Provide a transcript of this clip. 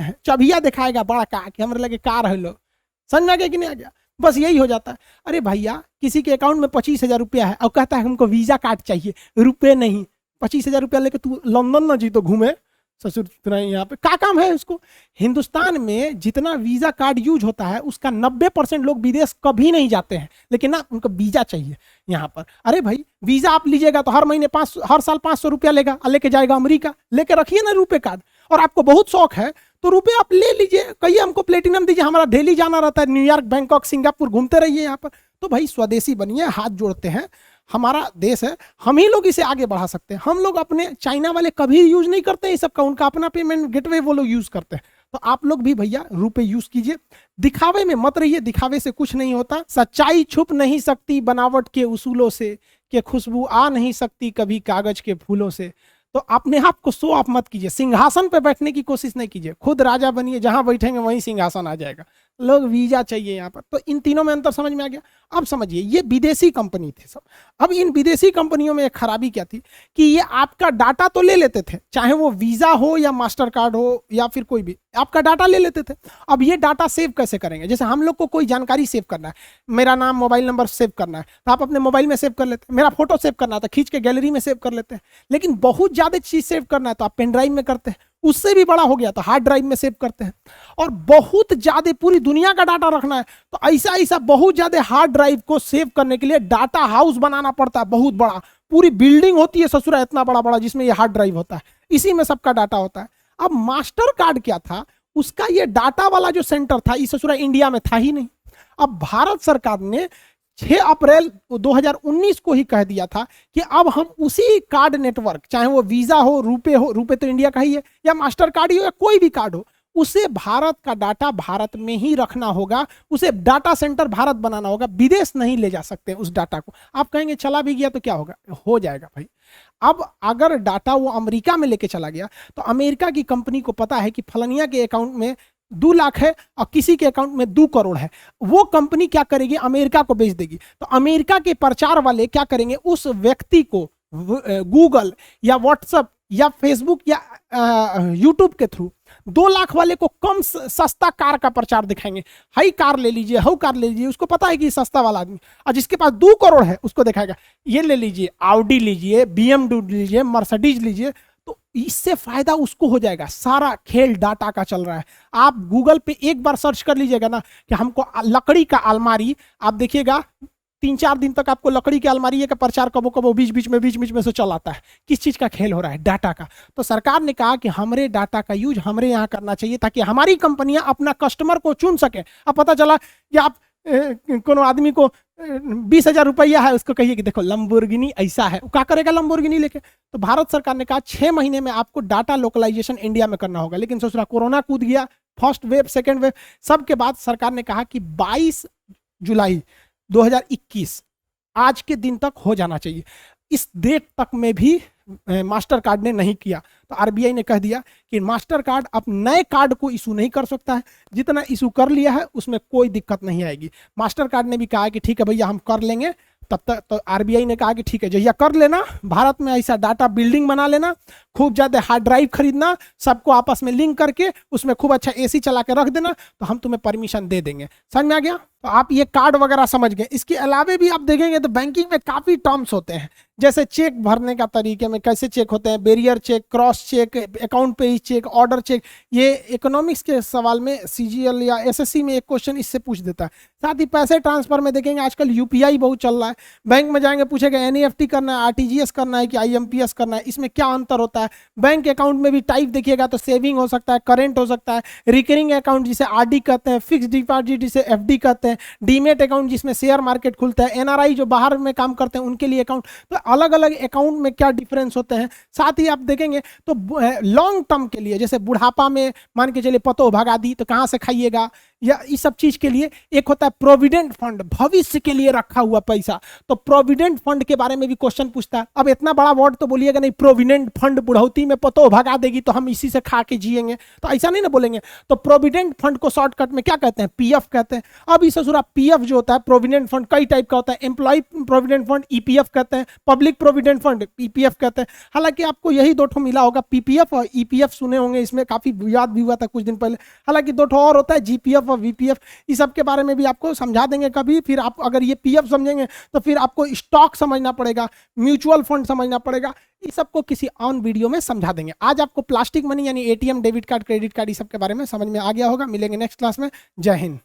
हैं, चबिया दिखाएगा बड़ा का कि हमारे लगे कार है, लोग समझ में आ गया कि नहीं आ गया? बस यही हो जाता है। अरे भैया किसी के अकाउंट में 25,000 रुपया है और कहता है हमको वीजा कार्ड चाहिए, रुपए नहीं, 25,000 रुपया लेके तू लंदन ना जी तो घूमे ससुर तेरा यहाँ पे क्या काम है उसको। हिंदुस्तान में जितना वीजा कार्ड यूज होता है उसका 90% लोग विदेश कभी नहीं जाते हैं, लेकिन ना उनको वीजा चाहिए यहाँ पर। अरे भाई वीजा आप लीजिएगा तो हर महीने हर साल 500 रुपया लेगा और लेके जाएगा अमेरिका, लेके रखिए ना रुपए कार्ड। और आपको बहुत शौक है तो रुपए आप ले लीजिए, कहिए हमको प्लेटिनम दीजिए, हमारा डेली जाना रहता है न्यूयॉर्क, बैंकॉक, सिंगापुर, घूमते रहिए यहाँ पर। तो भाई स्वदेशी बनिए, हाथ जोड़ते हैं, हमारा देश है, हम ही लोग इसे आगे बढ़ा सकते हैं। हम लोग अपने, चाइना वाले कभी यूज नहीं करते हैं इस सब का, उनका अपना पेमेंट गेटवे वो लोग यूज करते हैं। तो आप लोग भी भैया रुपए यूज कीजिए, दिखावे में मत रहिए, दिखावे से कुछ नहीं होता। सच्चाई छुप नहीं सकती बनावट के उसूलों से, कि खुशबू आ नहीं सकती कभी कागज के फूलों से। तो अपने आप को शो ऑफ मत कीजिए, सिंहासन पे बैठने की कोशिश नहीं कीजिए, खुद राजा बनिए, जहां बैठेंगे वहीं सिंहासन आ जाएगा। लोग वीजा चाहिए यहाँ पर। तो इन तीनों में अंतर समझ में आ गया। अब समझिए ये विदेशी कंपनी थे सब। अब इन विदेशी कंपनियों में एक खराबी क्या थी कि ये आपका डाटा तो ले लेते थे, चाहे वो वीजा हो या मास्टर कार्ड हो या फिर कोई भी, आपका डाटा ले लेते थे। अब ये डाटा सेव कैसे करेंगे? जैसे हम लोग को कोई जानकारी सेव करना है, मेरा नाम, मोबाइल नंबर सेव करना है तो आप अपने मोबाइल में सेव कर लेते हैं, मेरा फोटो सेव करना है तो खींच के गैलरी में सेव कर लेते हैं। लेकिन बहुत ज्यादा चीज सेव करना है तो आप पेन ड्राइव में करते हैं, उससे भी बड़ा हो गया तो हार्ड ड्राइव में सेव करते हैं। और बहुत ज्यादा पूरी दुनिया का डाटा रखना है तो ऐसा ऐसा बहुत ज्यादा हार्ड ड्राइव को सेव करने के लिए डाटा हाउस बनाना पड़ता है, बहुत बड़ा, पूरी बिल्डिंग होती है ससुरा इतना बड़ा बड़ा, जिसमें ये हार्ड ड्राइव होता है, इसी में सबका डाटा होता है। अब मास्टर कार्ड क्या था, उसका ये डाटा वाला जो सेंटर था इस ससुरा इंडिया में था ही नहीं। अब भारत सरकार ने 6 अप्रैल 2019 को ही कह दिया था कि अब हम उसी कार्ड नेटवर्क, चाहे वो वीजा हो, रुपए तो इंडिया का ही है, या मास्टर कार्ड ही हो या कोई भी कार्ड हो, उसे भारत का डाटा भारत में ही रखना होगा, उसे डाटा सेंटर भारत बनाना होगा, विदेश नहीं ले जा सकते उस डाटा को। आप कहेंगे चला भी गया तो क्या होगा? हो जाएगा भाई। अब अगर डाटा वो अमेरिका में लेके चला गया तो अमेरिका की कंपनी को पता है कि फलनिया के अकाउंट में 2 लाख है और किसी के अकाउंट में 2 करोड़ है, वो कंपनी क्या करेगी? अमेरिका को बेच देगी। तो अमेरिका के प्रचार वाले क्या करेंगे? उस व्यक्ति को गूगल या व्हाट्सएप या फेसबुक या यूट्यूब के थ्रू 2 लाख वाले को कम सस्ता कार का प्रचार दिखाएंगे, हाई कार ले लीजिए, हाउ कार ले लीजिए, उसको पता है कि सस्ता वाला आदमी। और जिसके पास 2 करोड़ है उसको दिखाएगा ये ले लीजिए, ऑडी लीजिए, BMW लीजिए, मर्सिडीज लीजिए। तो इससे फायदा उसको हो जाएगा। सारा खेल डाटा का चल रहा है। आप गूगल पे एक बार सर्च कर लीजिएगा ना कि हमको लकड़ी का अलमारी, आप देखिएगा 3-4 दिन तक आपको लकड़ी की अलमारी का प्रचार कबो कबो बीच बीच में से चल आता है। किस चीज का खेल हो रहा है? डाटा का। तो सरकार ने कहा कि हमारे डाटा का यूज हमारे यहाँ करना चाहिए ताकि हमारी कंपनियां अपना कस्टमर को चुन सके। अब पता चला कि आप कोनो आदमी को 20,000 रुपया है, उसको कहिए कि देखो लंबोर्गिनी ऐसा है, क्या करेगा लंबोर्गिनी लेके? तो भारत सरकार ने कहा 6 महीने में आपको डाटा लोकलाइजेशन इंडिया में करना होगा। लेकिन सोच रहा कोरोना कूद गया, फर्स्ट वेव, सेकेंड वेव, सबके बाद सरकार ने कहा कि 22 जुलाई 2021 आज के दिन तक हो जाना चाहिए। इस डेट तक में भी मास्टर कार्ड ने नहीं किया तो आरबीआई ने कह दिया कि मास्टर कार्ड अब नए कार्ड को इशू नहीं कर सकता है, जितना इशू कर लिया है उसमें कोई दिक्कत नहीं आएगी। मास्टर कार्ड ने भी कहा कि ठीक है भैया हम कर लेंगे। तब तक तो आरबीआई ने कहा कि ठीक है जैया कर लेना, भारत में ऐसा डाटा बिल्डिंग बना लेना, खूब ज्यादा हार्ड ड्राइव खरीदना, सबको आपस में लिंक करके उसमें खूब अच्छा एसी चला के रख देना, तो हम तुम्हें परमिशन दे देंगे। समझ में आ गया? तो आप ये कार्ड वगैरह समझ गए। इसके अलावे भी आप देखेंगे तो बैंकिंग में काफी टर्म्स होते हैं, जैसे चेक भरने का तरीके में कैसे चेक होते हैं, bearer cheque, cross cheque, account payee cheque, order cheque. ये इकोनॉमिक्स के सवाल में सीजीएल या एसएससी में एक क्वेश्चन इससे पूछ देता है। साथ ही पैसे ट्रांसफर में देखेंगे आजकल यूपीआई बहुत चल रहा है। बैंक में जाएंगे पूछेगा एनईएफटी करना है, आरटीजीएस करना है कि आईएमपीएस करना है, इसमें क्या अंतर होता है। बैंक अकाउंट में भी टाइप देखिएगा तो सेविंग हो सकता है, करेंट हो सकता है, रिकरिंग अकाउंट जिसे आरडी कहते हैं, फिक्स डिपॉजिट जिसे एफडी कहते हैं, डीमेट अकाउंट जिसमें शेयर मार्केट खुलता है, एनआरआई जो बाहर में काम करते हैं उनके लिए अकाउंट। तो अलग अलग अकाउंट में क्या डिफरेंस होते हैं। साथ ही आप देखेंगे तो लॉन्ग टर्म के लिए जैसे बुढ़ापा में मान के चलिए पतो भगा दी तो कहाँ से खाइएगा, या इस सब चीज के लिए। एक होता है प्रोविडेंट फंड, भविष्य के लिए रखा हुआ पैसा, तो प्रोविडेंट फंड के बारे में भी क्वेश्चन पूछता है। अब इतना बड़ा वर्ड तो बोलिएगा नहीं, प्रोविडेंट फंड बुढ़ौती में पतो भगा देगी तो हम इसी से खा के जिएंगे, तो ऐसा नहीं ना बोलेंगे। तो प्रोविडेंट फंड को शॉर्टकट में क्या कहते हैं, पीएफ कहते हैं। अब इस ससुरा पीएफ जो होता है प्रोविडेंट फंड कई टाइप का होता है, एम्प्लॉय प्रोविडेंट फंड ईपीएफ कहते हैं, पब्लिक प्रोविडेंट फंड ईपीएफ कहते हैं। हालांकि आपको यही दो ठो मिला होगा, पीपीएफ और ईपीएफ सुने होंगे, इसमें काफी विवाद भी हुआ था कुछ दिन पहले। हालांकि दो ठो और होता है, जीपीएफ और वीपीएफ, इस सब के बारे में भी आपको समझा देंगे कभी। फिर आप अगर ये पीएफ समझेंगे तो फिर आपको स्टॉक समझना पड़ेगा, म्यूचुअल फंड समझना पड़ेगा, इस सबको किसी ऑन वीडियो में समझा देंगे। आज आपको प्लास्टिक मनी यानी ATM, debit card, credit card, इस सब के बारे में समझ में आ गया होगा। मिलेंगे नेक्स्ट क्लास में। जय हिंद।